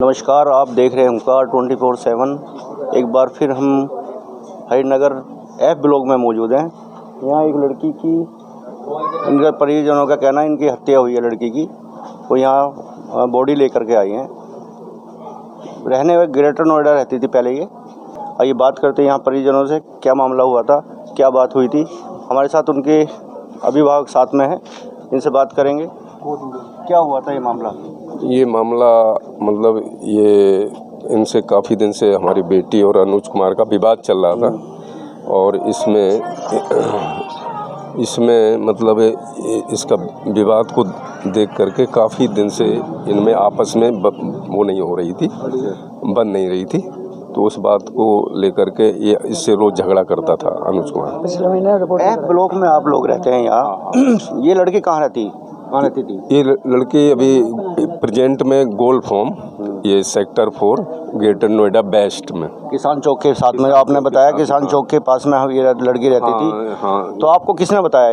नमस्कार, आप देख रहे हैं ओंकार 24/7। एक बार फिर हम हरिनगर एफ ब्लॉक में मौजूद हैं। यहाँ एक लड़की की इनके परिजनों का कहना है इनकी हत्या हुई है लड़की की। वो यहाँ बॉडी लेकर के आई हैं। रहने में ग्रेटर नोएडा रहती थी पहले ये। आइए बात करते हैं यहाँ परिजनों से, क्या मामला हुआ था, क्या बात हुई थी। हमारे साथ उनके अभिभावक साथ में हैं, इनसे बात करेंगे। क्या हुआ था ये मामला? ये मामला मतलब ये इनसे काफ़ी दिन से हमारी बेटी और अनुज कुमार का विवाद चल रहा था और इसमें मतलब इसका विवाद को देख करके काफ़ी दिन से इनमें आपस में वो नहीं हो रही थी, बन नहीं रही थी। तो उस बात को लेकर के ये इससे रोज़ झगड़ा करता था अनुज कुमार। पिछले महीने ब्लॉक में आप लोग रहते हैं यहाँ, ये लड़की कहाँ रहती थी? ये लड़की अभी प्रेजेंट में गोल्ड फॉर्म, ये सेक्टर 4 ग्रेटर नोएडा वेस्ट में किसान चौक के साथ में आपने बताया, किसान चौक के पास में ये लड़की रहती थी। हाँ। तो आपको किसने बताया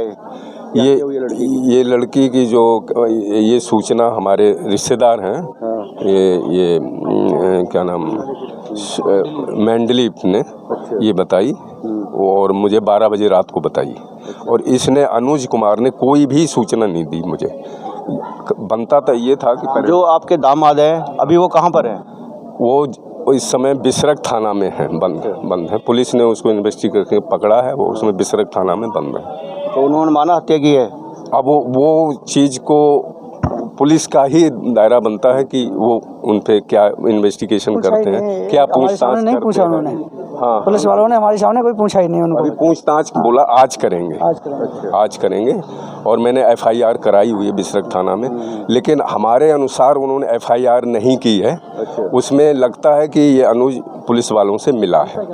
ये लड़की की जो ये सूचना हमारे रिश्तेदार हैं, ये क्या नाम मैंडलीप ने ये बताई और मुझे 12 बजे रात को बताई। और इसने अनुज कुमार ने कोई भी सूचना नहीं दी मुझे। बनता तो ये था कि जो आपके दामाद हैं अभी वो कहाँ पर हैं? वो इस समय बिसरक थाना में है, बंद है। पुलिस ने उसको इन्वेस्टिगेट करके पकड़ा है, वो उसमें बिसरक थाना में बंद है। तो उन्होंने माना हत्या की है? अब वो चीज़ को पुलिस का ही दायरा बनता है कि वो उन पे क्या इन्वेस्टिगेशन करते हैं, क्या पूछताछ करते हैं। हाँ, पुलिस वालों ने हमारे सामने कोई पूछा ही नहीं उनको। अभी पूछताछ बोला आज करेंगे और मैंने FIR कराई हुई है बिसरक थाना में। लेकिन हमारे अनुसार उन्होंने FIR नहीं की है। उसमें लगता है कि ये अनुज पुलिस वालों से मिला है।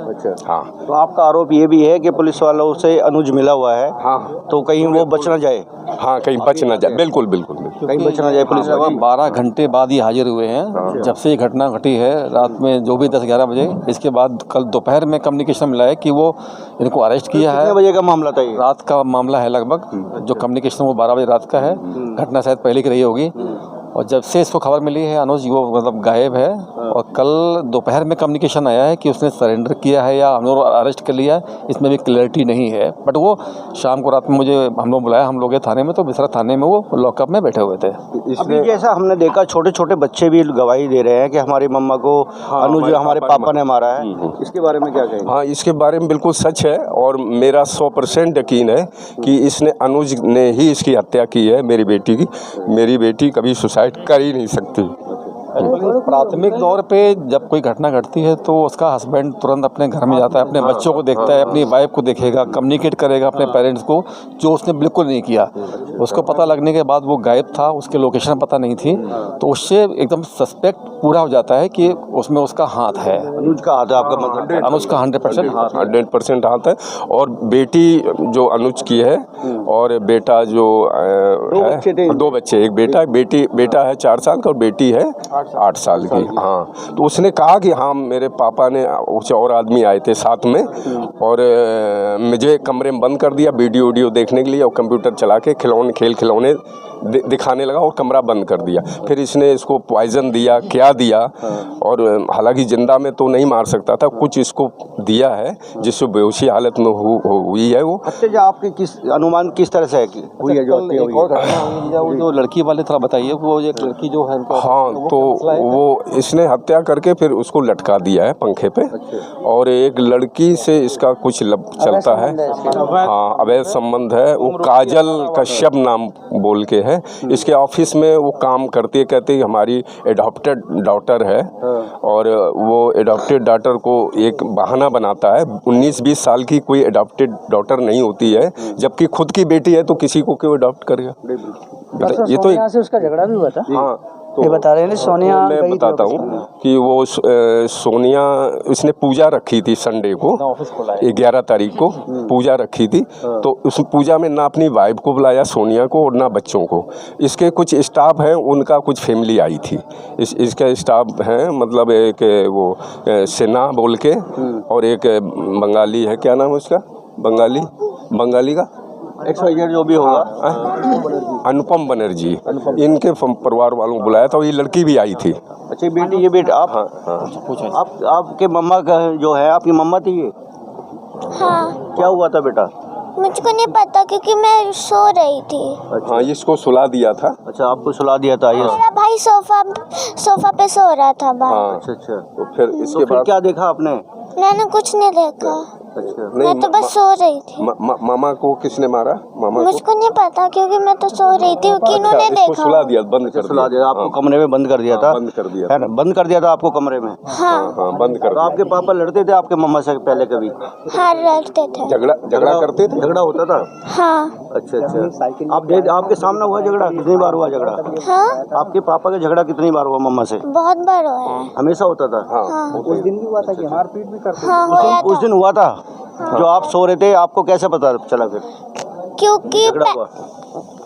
हाँ, तो आपका आरोप ये भी है कि पुलिस वालों से अनुज मिला हुआ है। हाँ, तो कहीं वो बच ना जाए। हाँ, कहीं बच ना जाए। बिल्कुल कहीं बच ना जाए पुलिस वाले। 12 घंटे बाद ये हाजिर हुए हैं। जब से ये घटना घटी है रात में जो भी 10-11 बजे, इसके बाद कल दोपहर में कम्युनिकेशन मिला है कि वो इनको अरेस्ट किया है। कितने बजे का मामला था ये? रात का मामला है लगभग। जो कम्युनिकेशन वो 12 बजे रात का है। घटना शायद पहले की रही होगी। और जब से इसको खबर मिली है अनुज वो मतलब गायब है। और कल दोपहर में कम्युनिकेशन आया है कि उसने सरेंडर किया है या हम लोग अरेस्ट कर लिया है, इसमें भी क्लैरिटी नहीं है। बट वो शाम को रात में मुझे हम लोग बुलाया, हम लोग गए थाने में, तो बिसरक थाने में वो लॉकअप में बैठे हुए थे। अभी जैसा हमने देखा छोटे छोटे बच्चे भी गवाही दे रहे हैं कि हमारी मम्मा को अनुज हमारे पापा ने मारा है। इसके बारे में क्या कहेंगे? हाँ, इसके बारे में बिल्कुल सच है और मेरा 100% यकीन है कि इसने अनुज ने ही इसकी हत्या की है। मेरी बेटी की, मेरी बेटी कभी सुसाइड कर ही नहीं सकती। प्राथमिक तौर पे जब कोई घटना घटती है तो उसका हस्बैंड तुरंत अपने घर में जाता है, अपने बच्चों को देखता है, अपनी वाइफ को देखेगा, कम्युनिकेट करेगा अपने पेरेंट्स को, जो उसने बिल्कुल नहीं किया। उसको पता लगने के बाद वो गायब था, उसके लोकेशन पता नहीं थी, तो उससे एकदम सस्पेक्ट पूरा हो जाता है कि उसमें उसका हाथ है। अनुज का हाथ है आपका मतलब? अनुज का 100% हाथ है। और बेटी जो अनुज की है और बेटा जो है, 2 बच्चे, एक बेटा है 4 साल का और बेटी है 8 साल की। हाँ, तो उसने कहा कि हाँ मेरे पापा ने कुछ और आदमी आए थे साथ में और मुझे कमरे में बंद कर दिया वीडियो देखने के लिए और कंप्यूटर चला के खिलौने दिखाने लगा और कमरा बंद कर दिया। फिर इसने इसको पॉइजन दिया, क्या दिया, और हालांकि जिंदा में तो नहीं मार सकता था, कुछ इसको दिया है जिससे बेहोशी हालत में हुई है वो। अच्छा, आपके किस अनुमान किस तरह से हुई है? वो जो लड़की वाले थोड़ा बताइए, वो एक लड़की जो है। हाँ, तो वो इसने हत्या करके फिर उसको लटका दिया है पंखे पे। और एक लड़की से इसका कुछ चलता है। हाँ, अवैध संबंध है। वो काजल कश्यप नाम बोल के है। इसके ऑफिस में वो काम करती है, कहते हैं हमारी एडॉप्टेड डॉटर है। और वो एडॉप्टेड डॉटर को एक बहाना बनाता है। 19-20 साल की कोई एडॉप्टेड डॉटर नहीं होती है, जबकि खुद की बेटी है तो किसी को क्यों अडॉप्ट करेगा? ये तो यहाँ से उसका झगड़ा भी हुआ था। हाँ, तो ये बता रहे हैं सोनिया, मैं बताता हूँ कि वो सोनिया इसने पूजा रखी थी संडे को, 11 तारीख को पूजा रखी थी। तो उस पूजा में ना अपनी वाइफ को बुलाया सोनिया को और ना बच्चों को। इसके कुछ स्टाफ हैं, उनका कुछ फैमिली आई थी। इसका स्टाफ है, मतलब एक वो सिन्हा बोल के और एक बंगाली है, क्या नाम है उसका, बंगाली का XYZ जो भी होगा। अनुपम बनर्जी, इनके परिवार वालों को बुलाया था और ये लड़की भी आई थी। अच्छा ये बेटी आप? हाँ हाँ। आप आपके मम्मा का जो है, आपकी मम्मा थी ये? हाँ, क्या हुआ था बेटा? मुझको नहीं पता क्योंकि मैं सो रही थी। हाँ, इसको सुला दिया था। अच्छा, आपको सुला दिया था ये? मेरा भाई सोफा पे सो रहा था बाहर। हाँ। अच्छा। तो फिर इसके बाद क्या देखा आपने? मैंने कुछ नहीं देखा, अच्छा, मैं तो बस सो रही थी। मामा को किसने मारा? मामा को? मुझको नहीं पता क्योंकि मैं तो सो रही थी, किन्होंने इसको देखा? सुला दिया, बंद कर सुला दिया आपको? हाँ। कमरे में बंद कर दिया था? बंद कर दिया है ना, बंद कर दिया था आपको कमरे में? हाँ हाँ, बंद कर तो दिया। आपके पापा लड़ते थे आपके मम्मा से पहले कभी? हाँ, लड़ते थे। झगड़ा करते थे? झगड़ा होता था? हाँ अच्छा। आपके सामने हुआ झगड़ा? कितनी बार हुआ झगड़ा? हाँ, आपके पापा का झगड़ा कितनी बार हुआ मम्मा से? बहुत बार हुआ है। हमेशा होता था? हाँ उस दिन भी हुआ था कि मारपीट भी करते हाँ, हुआ उस था दिन हुआ था? जो आप सो रहे थे, आपको कैसे पता चला फिर क्योंकि झगड़ा हुआ?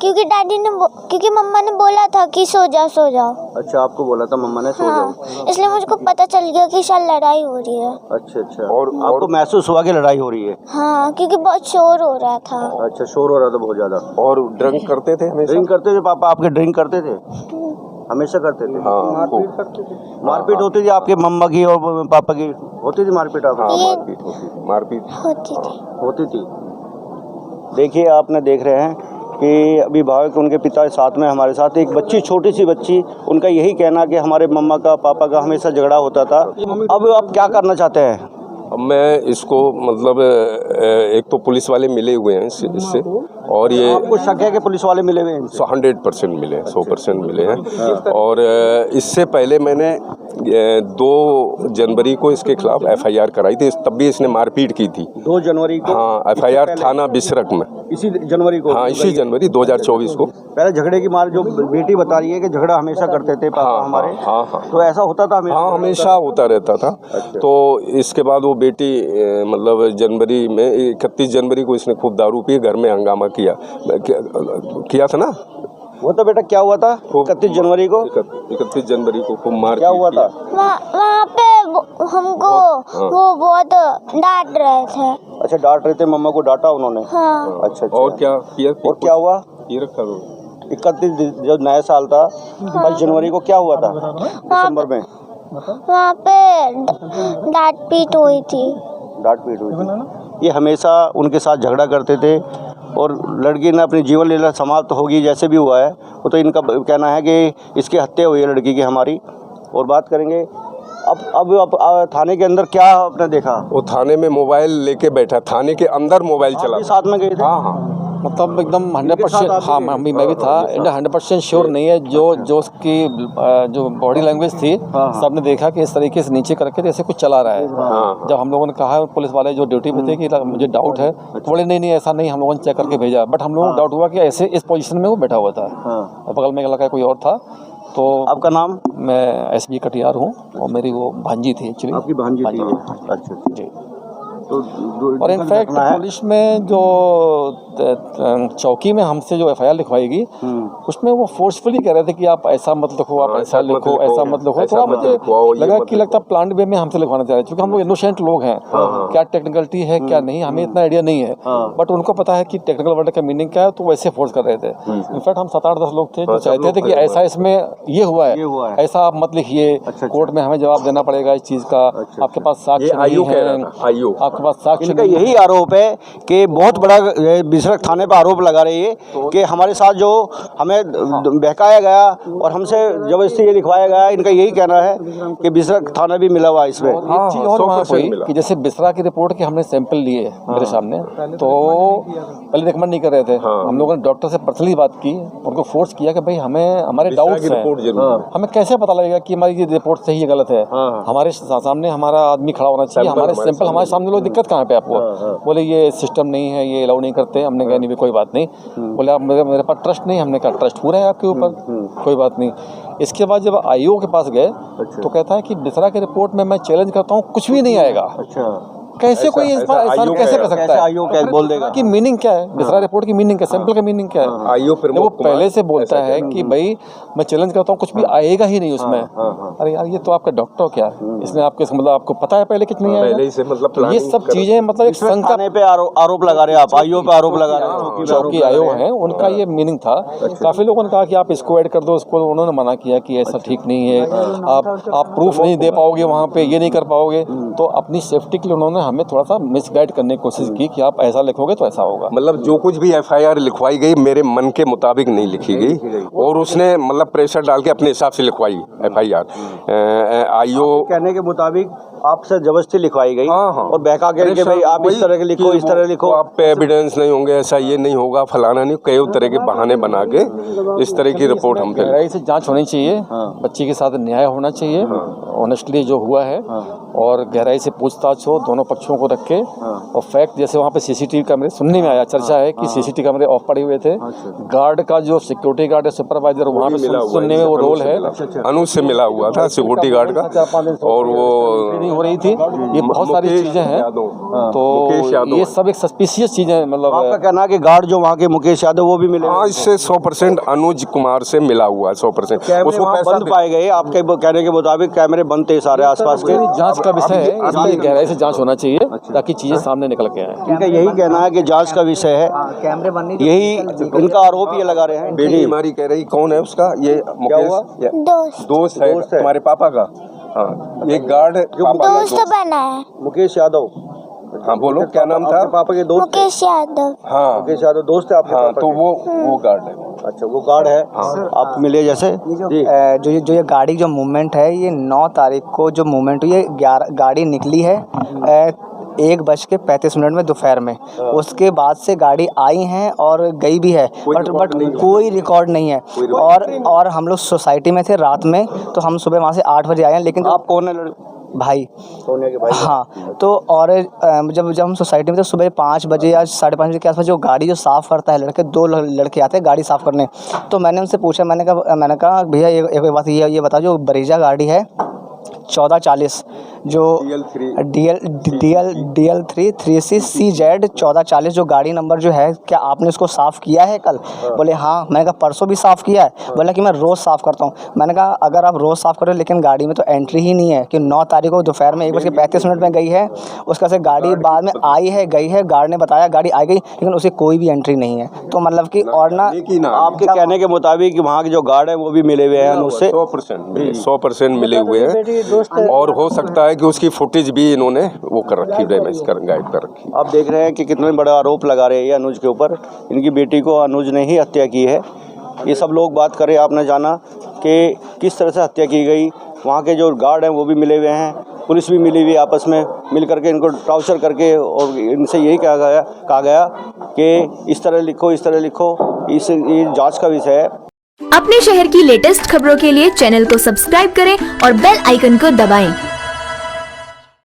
क्योंकि मम्मा ने बोला था कि सो जाओ। अच्छा, आपको बोला था मम्मा ने सो हाँ, जाओ? इसलिए मुझको पता चल गया कि शायद लड़ाई हो रही है। अच्छा। और आपको महसूस हुआ कि लड़ाई हो रही है? हाँ, क्योंकि बहुत शोर हो रहा था। अच्छा, शोर हो रहा था बहुत ज्यादा? और ड्रिंक करते थे हमेशा? ड्रिंक करते थे पापा आपके? ड्रिंक करते थे? हमेशा करते थे? हाँ, मारपीट होती थी आपके मम्मा की और पापा की? होती थी मारपीट आपको? हाँ, ये मारपीट होती थी। देखिए, आपने देख रहे हैं कि अभिभावक उनके पिता साथ में हमारे साथ, एक बच्ची, छोटी सी बच्ची, उनका यही कहना कि हमारे मम्मा का पापा का हमेशा झगड़ा होता था। अब आप क्या करना चाहते हैं? अब मैं इसको मतलब एक तो पुलिस वाले मिले हुए हैं इससे और ये आपको शक है कि पुलिस वाले मिले हुए हैं इनसे? 100% मिले, 100% मिले हैं। और इससे पहले मैंने 2 जनवरी को इसके खिलाफ FIR कराई थी, तब भी इसने मारपीट की थी। 2 जनवरी को? हाँ, FIR थाना बिसरक में। इसी जनवरी को? हाँ, इसी जनवरी 2024 को। पहले झगड़े की मार, जो बेटी बता रही है कि झगड़ा हमेशा करते थे पापा हमारे। हाँ। तो ऐसा होता था हमेशा? हाँ, हमेशा होता रहता था। तो इसके बाद वो बेटी मतलब जनवरी में 31 जनवरी को इसने खूब दारू पी, घर में हंगामा किया था ना? वो तो बेटा क्या हुआ था 31 जनवरी को? 31 जनवरी को खूब मार क्या हुआ था? वहाँ पे हमको वो बहुत डांट रहे थे। अच्छा, डांट रहे थे? मम्मा को डांटा उन्होंने? हाँ। अच्छा। और क्या किया? और क्या हुआ? ये रखा 31 जो नया साल था 22 जनवरी को क्या हुआ था दिसंबर में? वहाँ पे डांट पीट हुई थी। डांट पीट हुई थी? ये हमेशा उनके साथ झगड़ा करते थे और लड़की ने अपनी जीवन लीला समाप्त होगी जैसे भी हुआ है। वो तो इनका कहना है कि इसकी हत्या हुई है लड़की की हमारी। और बात करेंगे अब थाने के अंदर क्या आपने देखा? वो थाने में मोबाइल लेके बैठा, थाने के अंदर मोबाइल चला। साथ में गए थे? हाँ। मतलब एकदम 100%। हाँ, मैं भी था। 100% श्योर नहीं है। जो उसकी जो बॉडी लैंग्वेज थी, सबने देखा कि इस तरीके से नीचे करके जैसे कुछ चला रहा है। जब हम लोगों ने कहा, पुलिस वाले जो ड्यूटी पे थे, कि मुझे डाउट है, तो बोले नहीं ऐसा नहीं, हम लोगों ने चेक करके भेजा। बट हम लोगों को डाउट हुआ कि ऐसे इस पोजीशन में वो बैठा हुआ था और बगल में एक लड़का कोई और था। तो आपका नाम? मैं SB कटियार हूँ और मेरी वो भांजी थी एक्चुअली। आपकी भांजी थी? अच्छा जी। तो और इनफैक्ट पुलिस में जो चौकी में हमसे जो FIR लिखवाएगी, उसमें वो फोर्सफुली कह रहे थे कि आप ऐसा मत लिखो, आप ऐसा लिखो, ऐसा मत लिखो। थोड़ा मुझे लगा कि लगता प्लान वे में हमसे लिखवाना चाह रहे, क्योंकि हम लोग इनोसेंट लोग हैं। क्या टेक्निकलिटी है क्या नहीं, हमें इतना आइडिया नहीं है। बट उनको पता है कि टेक्निकल वर्ड का मीनिंग क्या है, तो वैसे फोर्स कर रहे थे। इनफैक्ट हम 7-8-10 लोग थे जो चाहते थे कि ऐसा इसमें ये हुआ है, ऐसा आप मत लिखिए, कोर्ट में हमें जवाब देना पड़ेगा इस चीज़ का। आपके पास साक्ष्य नहीं है, आपके पास साक्ष्य नहीं। यही आरोप है कि बहुत बड़ा बिसरक थाने पर आरोप लगा रही है कि हमारे साथ जो हमें बहकाया गया और हमसे जबरदस्ती ये लिखवाया गया। इनका यही कहना है कि बिसरक थाना भी मिला हुआ इसमें। एक चीज़ और वहाँ हुई कि जैसे बिसरा की रिपोर्ट के हमने सैंपल लिए मेरे सामने, तो पहले रिकमेंड नहीं कर रहे थे। हम लोगों ने डॉक्टर से पर्सनली बात की, उनको फोर्स किया कि भाई हमें हमारे डाउट्स हैं, हमें कैसे पता लगेगा कि हमारी ये रिपोर्ट सही है गलत है। हमारे सामने हमारा आदमी खड़ा होना चाहिए, हमारे सैंपल हमारे सामने लो, दिक्कत कहाँ पे आपको? बोले ये सिस्टम नहीं है, ये अलाउ नहीं करते। हमने कहा नहीं कोई बात नहीं। बोले आप मेरे पास ट्रस्ट नहीं। हमने कहा ट्रस्ट पूरा है आपके ऊपर, कोई बात नहीं। इसके बाद जब IO के पास गए तो कहता है कि बिसरा की रिपोर्ट में मैं चैलेंज करता हूँ, कुछ भी नहीं आएगा। कैसे कोई इस बार ऐसा कैसे कर सकता कैसे है? आयोग क्या बोल देगा? कि मीनिंग क्या है मिश्रा रिपोर्ट की? मीनिंग क्या, सैंपल का मीनिंग क्या है? आईओ वो प्रमुख पहले से बोलता है कि भाई मैं चैलेंज करता हूँ, कुछ भी आएगा ही नहीं उसमें। अरे यार ये तो आपका डॉक्टर हो क्या? इसने आपके मतलब आपको पता है पहले कितनी पहले आएगा? ही से मतलब तो ये सब चीजें मतलब एक शंका। थाने पे आरोप लगा रहे हैं आप, आईओ पे आरोप लगा रहे हैं, चौकी आयोग है उनका ये मीनिंग था। काफी लोगों ने कहा कि आप इसको ऐड कर दो, उसको उन्होंने मना किया कि ऐसा ठीक नहीं है, आप प्रूफ नहीं दे पाओगे वहाँ पे, ये नहीं कर पाओगे। तो अपनी सेफ्टी के लिए उन्होंने हमें थोड़ा सा मिसगाइड करने की कोशिश की कि आप ऐसा लिखोगे तो ऐसा होगा। मतलब जो कुछ भी एफआईआर लिखवाई गई मेरे मन के मुताबिक नहीं लिखी गई और उसने मतलब प्रेशर डाल के अपने हिसाब से लिखवाई एफआईआर। आईओ कहने के मुताबिक आपसे जबरदस्ती लिखवाई गई और बहका के भाई आप इस तरह के लिखो, इस तरह लिखो, आप पे एविडेंस नहीं होंगे, ऐसा ये नहीं होगा, फलाना नहीं, कई तरह के बहाने बना के इस तरह की रिपोर्ट हम पे। गहराई से जांच होनी चाहिए, बच्ची के साथ न्याय होना चाहिए, ऑनेस्टली जो हुआ है, और गहराई से पूछताछ हो दोनों पक्षों को रख के। और फैक्ट जैसे वहाँ पे सीसीटीवी कैमरे सुनने में आया, चर्चा है कि सीसीटीवी कैमरे ऑफ पड़े हुए थे। गार्ड का जो सिक्योरिटी गार्ड है, सुपरवाइजर, वहाँ पे सुनने में वो रोल है, अनुज से मिला हुआ था सिक्योरिटी गार्ड का, और वो नहीं हो रही थी। ये बहुत सारी चीजें हैं, तो ये सब एक सस्पिशियस चीजें। मतलब आपका कहना है कि गार्ड जो वहाँ के मुकेश यादव वो भी मिले? हाँ, इससे 100% अनुज कुमार से मिला हुआ है, 100%। उसको बंद पाए गए, आपके कहने के मुताबिक कैमरे बंद थे सारे आसपास के। जांच का विषय है, इसलिए गहराई से जांच होना चाहिए ताकि चीजें सामने निकल के आए। इनका यही कहना है कि जांच का विषय है, कैमरे बनने यही इनका आरोप ये लगा रहे हैं। बेटी हमारी कह रही कौन है उसका, ये मुकेश दोस्त है तुम्हारे पापा का। हाँ, ये गार्ड दोस्त बना है मुकेश यादव। हाँ बोलो क्या नाम था? पापा के दोस्त मुकेश यादव। हाँ, मुकेश यादव दोस्त है आपके? हाँ, पापा तो के? वो गार्ड है। अच्छा, वो गार्ड है। आप मिले जैसे जो ये गाड़ी जो मूवमेंट है, ये 9 तारीख को जो मूवमेंट हुई है, 11 गाड़ी निकली है 1:35 में दोपहर में। उसके बाद से गाड़ी आई हैं और गई भी है, बट कोई रिकॉर्ड नहीं है। और हम लोग सोसाइटी में थे रात में, तो हम सुबह वहाँ से 8 बजे आए हैं। लेकिन आप कौन है? भाई, सोनिया के भाई। हाँ, तो और जब हम सोसाइटी में थे सुबह 5 बजे या 5:30 बजे के आसपास, जो गाड़ी जो साफ़ करता है लड़के, 2 लड़के आते हैं गाड़ी साफ़ करने। तो मैंने उनसे पूछा, मैंने कहा भैया एक बात ये बताओ, जो ब्रेजा गाड़ी है 1440 जो DL3 3CZ 1440 जो गाड़ी नंबर जो है, क्या आपने उसको साफ़ किया है कल? बोले हाँ। मैंने कहा परसों भी साफ़ किया है? बोला कि मैं रोज़ साफ़ करता हूँ। मैंने कहा अगर आप रोज़ साफ़ करो, लेकिन गाड़ी में तो एंट्री ही नहीं है कि 9 तारीख को दोपहर में 1:35 में गई है, उसका से गाड़ी बाद में आई है, गई है, गार्ड ने बताया गाड़ी आ गई, लेकिन उसे कोई भी एंट्री नहीं है। तो मतलब कि और ना आपके कहने के मुताबिक वहाँ के जो गार्ड है वो भी मिले हुए हैं उससे? 100% मिले हुए हैं, और हो सकता है कि उसकी फुटेज भी इन्होंने वो कर रखी, डैमेज कर गायब कर रखी। आप देख रहे हैं कि कितने बड़ा आरोप लगा रहे हैं अनुज के ऊपर। इनकी बेटी को अनुज ने ही हत्या की है। ये सब लोग बात करें, आपने जाना कि किस तरह से हत्या की गई। वहाँ के जो गार्ड हैं वो भी मिले हुए हैं, पुलिस भी मिली हुई, आपस में मिल करके इनको टॉर्चर करके, और इनसे यही कहा गया कि इस तरह लिखो, इस तरह लिखो। ये जाँच का विषय है। अपने शहर की लेटेस्ट खबरों के लिए चैनल को सब्सक्राइब करें और बेल आइकन को दबाएं।